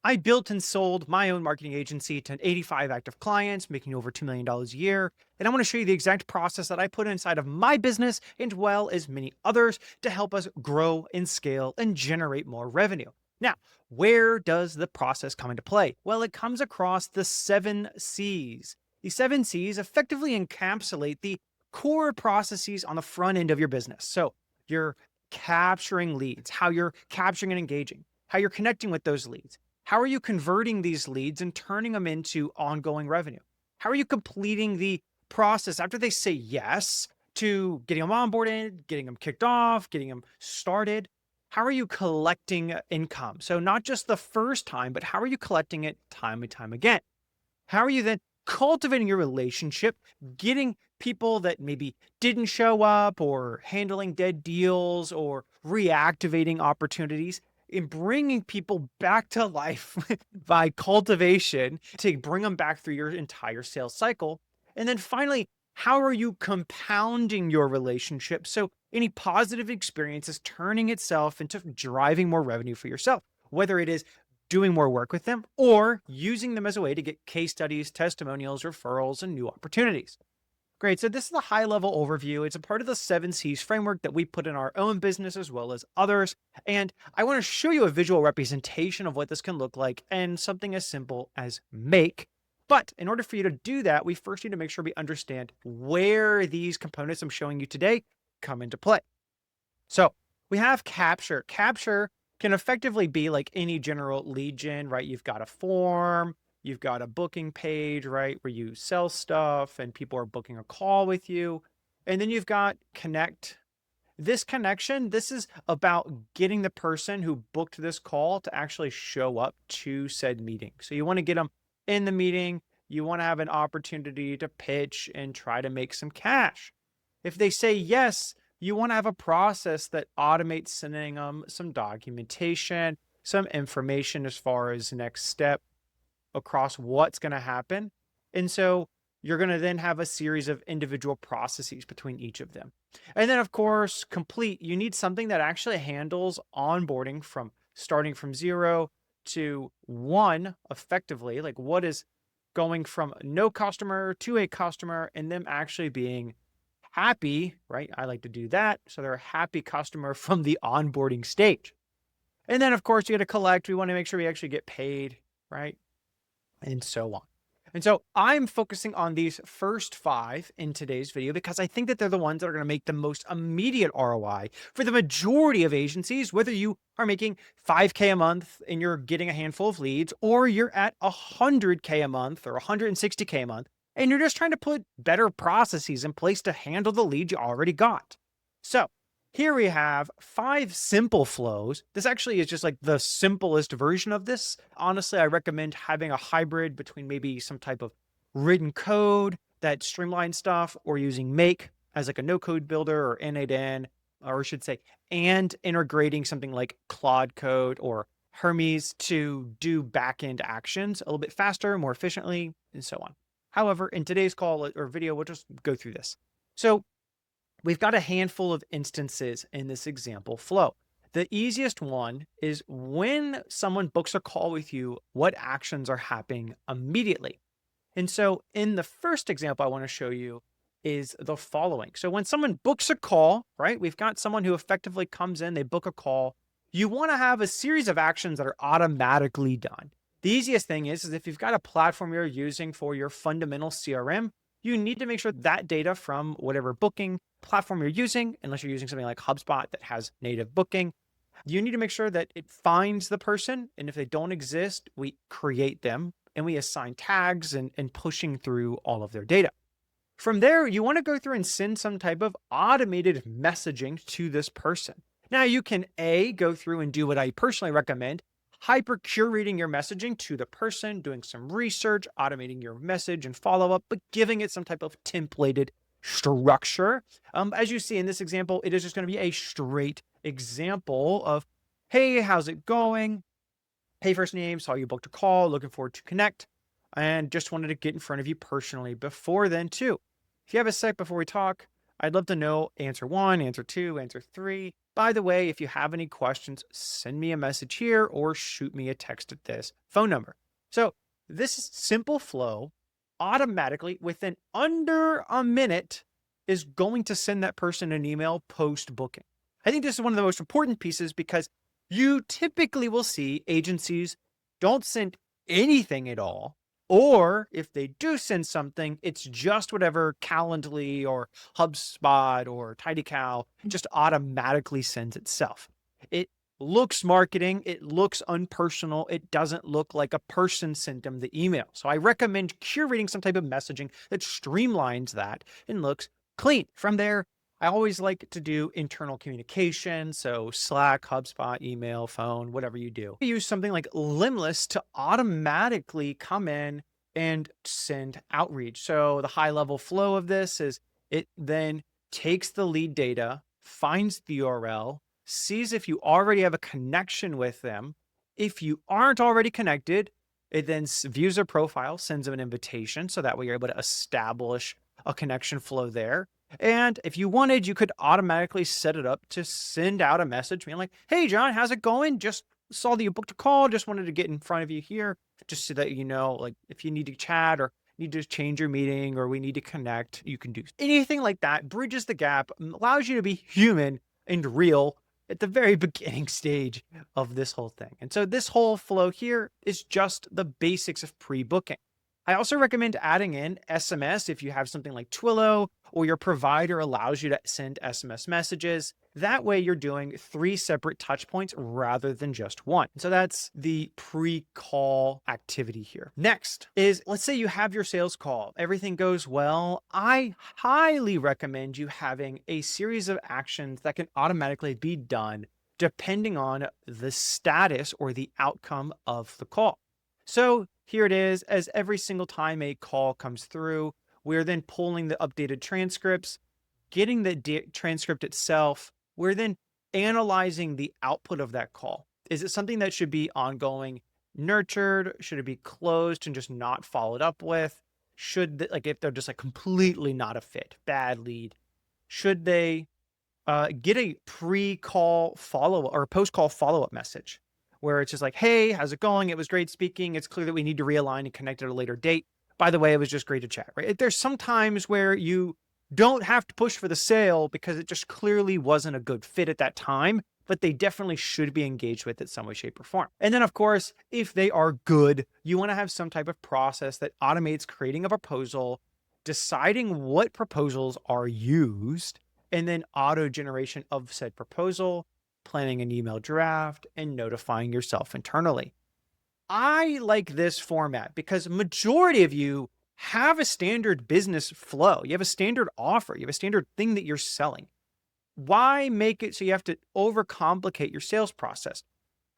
I built and sold my own marketing agency to 85 active clients, making over $2 million a year. And I want to show you the exact process that I put inside of my business, as well as many others, to help us grow and scale and generate more revenue. Now, where does the process come into play? Well, it comes across the 7 C's. The 7 C's effectively encapsulate the core processes on the front end of your business. So you're capturing leads, how you're capturing and engaging, how you're connecting with those leads. How are you converting these leads and turning them into ongoing revenue? How are you completing the process after they say yes to getting them onboarded, getting them kicked off, getting them started? How are you collecting income? So, not just the first time, but how are you collecting it time and time again? How are you then cultivating your relationship, getting people that maybe didn't show up, or handling dead deals, or reactivating opportunities, and bringing people back to life by cultivation to bring them back through your entire sales cycle? And then finally, how are you compounding your relationship so any positive experience is turning itself into driving more revenue for yourself, whether it is doing more work with them or using them as a way to get case studies, testimonials, referrals, and new opportunities? Great. So this is a high level overview. It's a part of the 7 C's framework that we put in our own business as well as others. And I want to show you a visual representation of what this can look like and something as simple as make. But in order for you to do that, we first need to make sure we understand where these components I'm showing you today come into play. So we have capture. Capture can effectively be like any general lead gen, right? You've got a form, you've got a booking page, right? Where you sell stuff and people are booking a call with you. And then you've got connect. This connection, this is about getting the person who booked this call to actually show up to said meeting. So you want to get them in the meeting. You want to have an opportunity to pitch and try to make some cash. If they say yes, you want to have a process that automates sending them some documentation, some information as far as next step across what's going to happen. And so you're going to then have a series of individual processes between each of them. And then, of course, complete. You need something that actually handles onboarding from starting from 0 to 1 effectively. Like, what is going from no customer to a customer and them actually being happy, right? I like to do that. So they're a happy customer from the onboarding stage. And then, of course, you got to collect. We want to make sure we actually get paid, right? And so on. And so I'm focusing on these first 5 in today's video because I think that they're the ones that are going to make the most immediate ROI for the majority of agencies, whether you are making 5K a month and you're getting a handful of leads, or you're at 100K a month or 160K a month, and you're just trying to put better processes in place to handle the leads you already got. So here we have 5 simple flows. This actually is just like the simplest version of this. Honestly, I recommend having a hybrid between maybe some type of written code that streamlines stuff, or using Make as like a no code builder, or N8N, or I should say, and integrating something like Claude Code or Hermes to do backend actions a little bit faster, more efficiently, and so on. However, in today's call or video, we'll just go through this. So we've got a handful of instances in this example flow. The easiest one is when someone books a call with you, what actions are happening immediately? And so in the first example I want to show you is the following. So when someone books a call, right, we've got someone who effectively comes in, they book a call. You want to have a series of actions that are automatically done. The easiest thing is if you've got a platform you're using for your fundamental CRM, you need to make sure that data from whatever booking platform you're using, unless you're using something like HubSpot that has native booking, you need to make sure that it finds the person. And if they don't exist, we create them and we assign tags and pushing through all of their data. From there, you want to go through and send some type of automated messaging to this person. Now you can go through and do what I personally recommend, hyper curating your messaging to the person, doing some research, automating your message and follow up, but giving it some type of templated structure. As you see in this example, it is just going to be a straight example of, hey, how's it going? Hey, first name, saw you booked a call, looking forward to connect, and just wanted to get in front of you personally before then too. If you have a sec before we talk, I'd love to know answer 1, answer 2, answer 3. By the way, if you have any questions, send me a message here or shoot me a text at this phone number. So this simple flow automatically within under a minute is going to send that person an email post booking. I think this is one of the most important pieces because you typically will see agencies don't send anything at all. Or if they do send something, it's just whatever Calendly or HubSpot or TidyCal just automatically sends itself. It looks marketing, it looks unpersonal, it doesn't look like a person sent them the email. So I recommend curating some type of messaging that streamlines that and looks clean. From there, I always like to do internal communication. So Slack, HubSpot, email, phone, whatever you do. I use something like Limless to automatically come in and send outreach. So the high level flow of this is it then takes the lead data, finds the URL, sees if you already have a connection with them. If you aren't already connected, it then views their profile, sends them an invitation. So that way you're able to establish a connection flow there. And if you wanted, you could automatically set it up to send out a message being like, hey, John, how's it going? Just saw that you booked a call. Just wanted to get in front of you here just so that you know, like if you need to chat or need to change your meeting or we need to connect, you can do anything like that. Bridges the gap, allows you to be human and real at the very beginning stage of this whole thing. And so this whole flow here is just the basics of pre-booking. I also recommend adding in SMS if you have something like Twilio or your provider allows you to send SMS messages. That way you're doing 3 separate touch points rather than just one. So that's the pre-call activity here. Next is, let's say you have your sales call. Everything goes well. I highly recommend you having a series of actions that can automatically be done depending on the status or the outcome of the call. So here it is, as every single time a call comes through, we're then pulling the updated transcripts, getting the transcript itself. We're then analyzing the output of that call. Is it something that should be ongoing, nurtured? Should it be closed and just not followed up with? Should, like, if they're just like completely not a fit, bad lead, should they get a pre-call follow or post-call follow-up message where it's just like, hey, how's it going? It was great speaking. It's clear that we need to realign and connect at a later date. By the way, it was just great to chat, right? There's some times where you don't have to push for the sale because it just clearly wasn't a good fit at that time, but they definitely should be engaged with it some way, shape, or form. And then, of course, if they are good, you want to have some type of process that automates creating a proposal, deciding what proposals are used, and then auto generation of said proposal, planning an email draft, and notifying yourself internally. I like this format because majority of you have a standard business flow. You have a standard offer. You have a standard thing that you're selling. Why make it so you have to overcomplicate your sales process?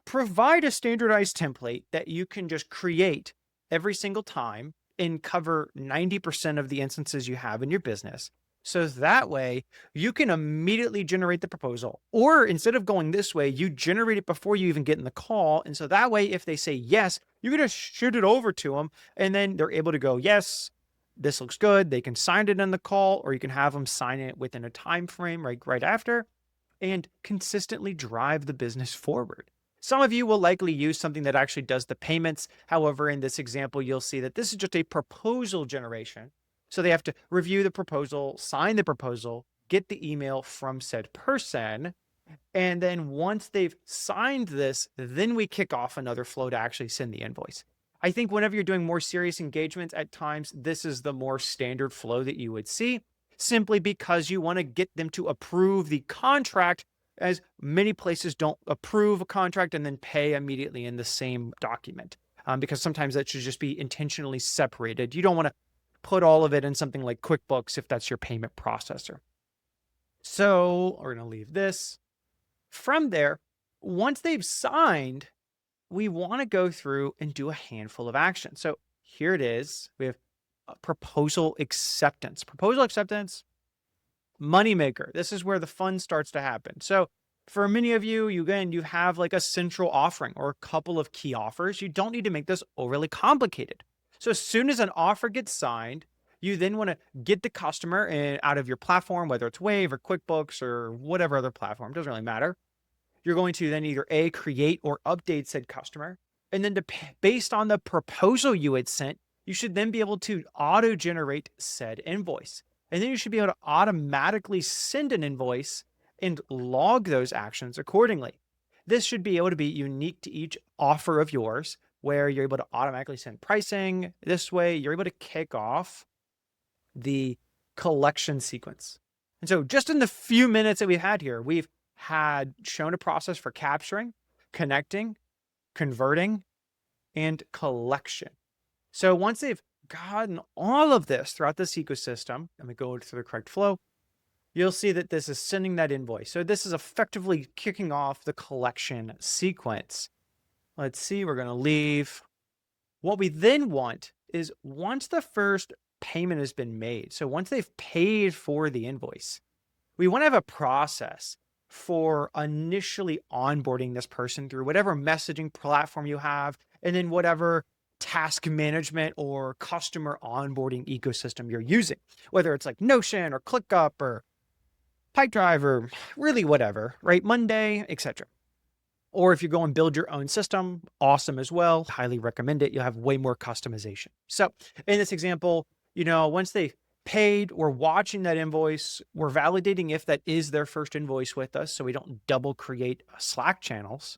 Provide a standardized template that you can just create every single time and cover 90% of the instances you have in your business. So that way you can immediately generate the proposal, or instead of going this way, you generate it before you even get in the call. And so that way, if they say yes, you're going to shoot it over to them and then they're able to go, yes, this looks good. They can sign it in the call, or you can have them sign it within a time frame right after and consistently drive the business forward. Some of you will likely use something that actually does the payments. However, in this example, you'll see that this is just a proposal generation. So they have to review the proposal, sign the proposal, get the email from said person. And then once they've signed this, then we kick off another flow to actually send the invoice. I think whenever you're doing more serious engagements, at times, this is the more standard flow that you would see, simply because you want to get them to approve the contract, as many places don't approve a contract and then pay immediately in the same document, because sometimes that should just be intentionally separated. You don't want to put all of it in something like QuickBooks if that's your payment processor. So we're going to leave this. From there, once they've signed, we want to go through and do a handful of actions. So here it is. We have proposal acceptance. Proposal acceptance, moneymaker. This is where the fun starts to happen. So for many of you, you have like a central offering or a couple of key offers. You don't need to make this overly complicated. So as soon as an offer gets signed, You then want to get the customer out of your platform, whether it's Wave or QuickBooks or whatever other platform, doesn't really matter. You're going to then either A, create or update said customer. And then based on the proposal you had sent, you should then be able to auto-generate said invoice. And then you should be able to automatically send an invoice and log those actions accordingly. This should be able to be unique to each offer of yours, where you're able to automatically send pricing. This way, you're able to kick off the collection sequence. And so just in the few minutes that we've had here, we've had shown a process for capturing, connecting, converting, and collection. So once they've gotten all of this throughout this ecosystem, and we go through the correct flow, you'll see that this is sending that invoice. So this is effectively kicking off the collection sequence. Let's see, we're going to leave. What we then want is once the first payment has been made, so once they've paid for the invoice, we want to have a process for initially onboarding this person through whatever messaging platform you have, and then whatever task management or customer onboarding ecosystem you're using, whether it's like Notion or ClickUp or Pipedrive or really whatever, right? Monday, etc. Or if you go and build your own system, awesome as well. Highly recommend it. You'll have way more customization. So in this example, once they paid, we're watching that invoice. We're validating if that is their first invoice with us, so we don't double create Slack channels.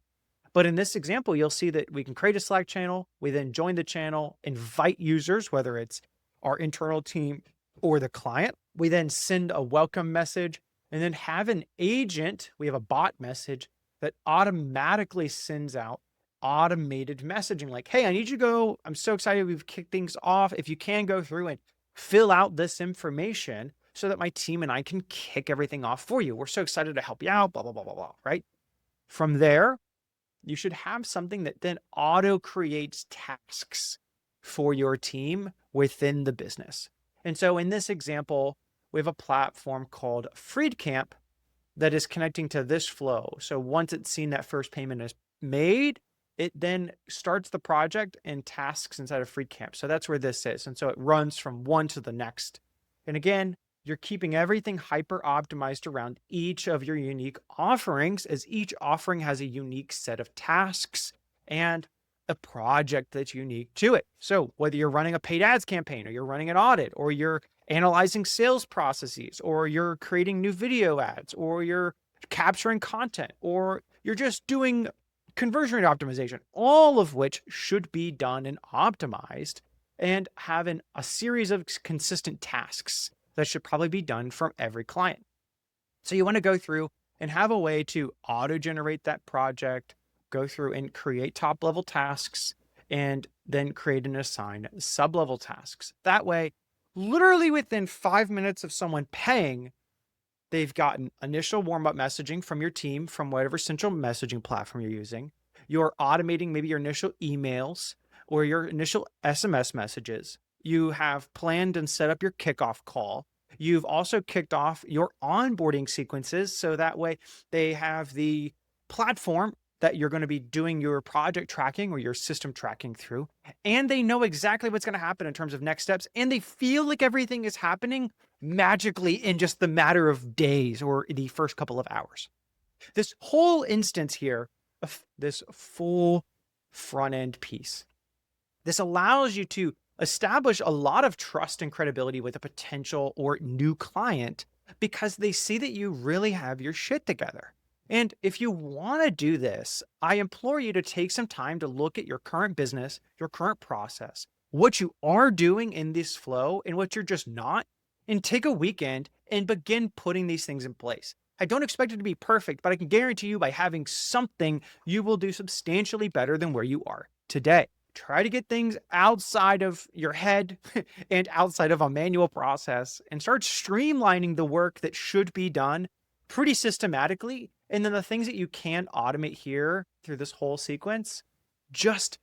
But in this example, you'll see that we can create a Slack channel. We then join the channel, invite users, whether it's our internal team or the client. We then send a welcome message and then have an agent. We have a bot message that automatically sends out automated messaging like, hey, I need you to go. I'm so excited. We've kicked things off. If you can go through and fill out this information so that my team and I can kick everything off for you. We're so excited to help you out, blah, blah, blah, blah, blah, right? From there, you should have something that then auto creates tasks for your team within the business. And so in this example, we have a platform called Freedcamp that is connecting to this flow. So once it's seen that first payment is made, it then starts the project and tasks inside of Freedcamp. So that's where this is. And so it runs from one to the next. And again, you're keeping everything hyper optimized around each of your unique offerings, as each offering has a unique set of tasks and a project that's unique to it. So whether you're running a paid ads campaign, or you're running an audit, or you're analyzing sales processes, or you're creating new video ads, or you're capturing content, or you're just doing conversion rate optimization, all of which should be done and optimized and having a series of consistent tasks that should probably be done from every client. So you want to go through and have a way to auto-generate that project, go through and create top-level tasks, and then create and assign sub-level tasks. That way, literally within 5 minutes of someone paying, they've gotten initial warm-up messaging from your team, from whatever central messaging platform you're using. You're automating maybe your initial emails or your initial SMS messages. You have planned and set up your kickoff call. You've also kicked off your onboarding sequences, so that way they have the platform that you're going to be doing your project tracking or your system tracking through, and they know exactly what's going to happen in terms of next steps, and they feel like everything is happening magically in just the matter of days or the first couple of hours. This whole instance here of this full front end piece, this allows you to establish a lot of trust and credibility with a potential or new client because they see that you really have your shit together. And if you want to do this, I implore you to take some time to look at your current business, your current process, what you are doing in this flow and what you're just not, and take a weekend and begin putting these things in place. I don't expect it to be perfect, but I can guarantee you by having something, you will do substantially better than where you are today. Try to get things outside of your head and outside of a manual process and start streamlining the work that should be done pretty systematically. And then the things that you can automate here through this whole sequence, just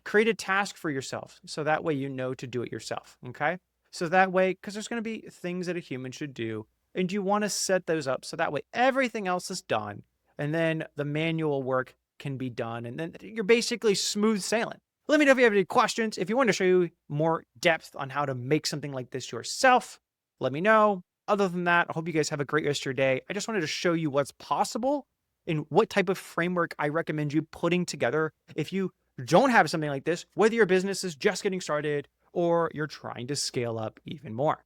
create a task for yourself. So that way you know to do it yourself. Okay. So that way, because there's going to be things that a human should do, and you want to set those up so that way everything else is done. And then the manual work can be done. And then you're basically smooth sailing. Let me know if you have any questions. If you want to show you more depth on how to make something like this yourself, let me know. Other than that, I hope you guys have a great rest of your day. I just wanted to show you what's possible and what type of framework I recommend you putting together if you don't have something like this, whether your business is just getting started or you're trying to scale up even more.